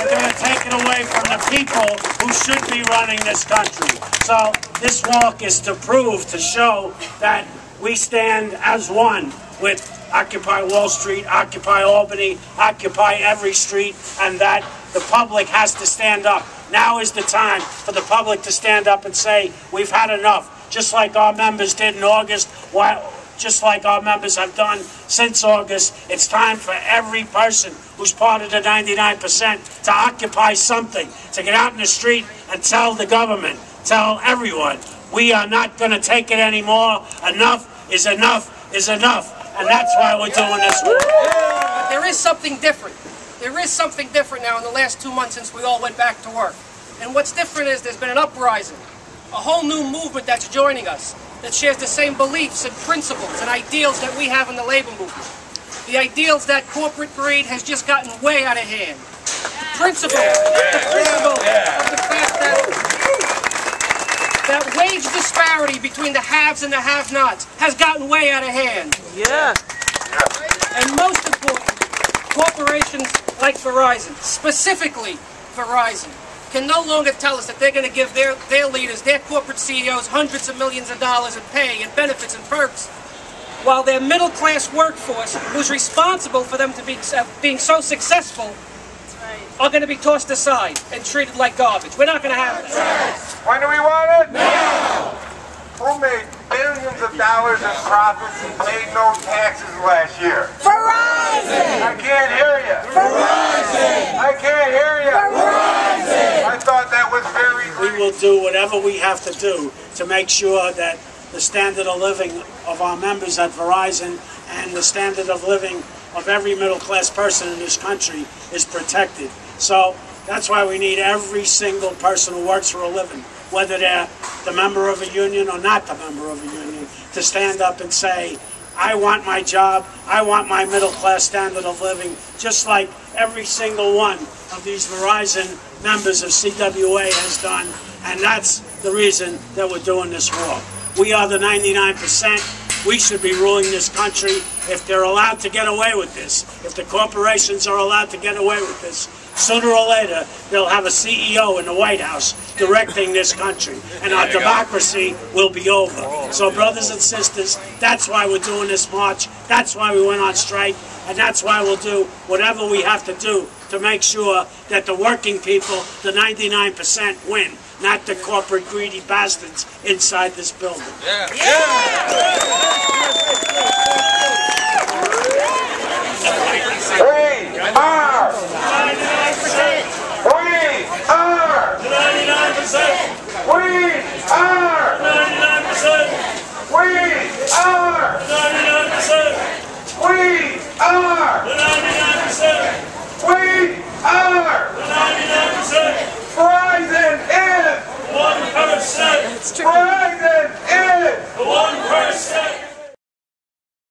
are going to take it away from the people who should be running this country. So this walk is to prove, to show that we stand as one with Occupy Wall Street, Occupy Albany, Occupy every street, and that the public has to stand up. Now is the time for the public to stand up and say, we've had enough, just like our members did in August, just like our members have done since August. It's time for every person who's part of the 99% to occupy something, to get out in the street and tell the government, tell everyone, we are not going to take it anymore. Enough is enough is enough. And that's why we're doing this work. But there is something different. There is something different now in the last 2 months since we all went back to work. And what's different is there's been an uprising, a whole new movement that's joining us, that shares the same beliefs and principles and ideals that we have in the labor movement. The ideals that corporate greed has just gotten way out of hand. The principle of the fact that wage disparity between the haves and the have-nots has gotten way out of hand. Yeah. And most important, corporations like Verizon, specifically Verizon, can no longer tell us that they're going to give their leaders, their corporate CEOs, hundreds of millions of dollars in pay and benefits and perks, while their middle-class workforce, who's responsible for them to be being so successful, are going to be tossed aside and treated like garbage. We're not going to have it. When do we want it? Now! Who made billions of dollars in profits and paid no taxes last year? Verizon! I can't hear you. Verizon! I can't hear you. Verizon! I thought that was very We will do whatever we have to do to make sure that the standard of living of our members at Verizon and the standard of living of every middle-class person in this country is protected. So that's why we need every single person who works for a living, whether they're the member of a union or not the member of a union, to stand up and say, I want my job, I want my middle-class standard of living, just like every single one of these Verizon members of CWA has done, and that's the reason that we're doing this war. We are the 99%. We should be ruling this country. If they're allowed to get away with this, if the corporations are allowed to get away with this, sooner or later they'll have a CEO in the White House directing this country, and our democracy will be over. So brothers and sisters, that's why we're doing this march, that's why we went on strike, and that's why we'll do whatever we have to do to make sure that the working people, the 99%, win, not the corporate greedy bastards inside this building. Yeah. We are 99%. We are 99%.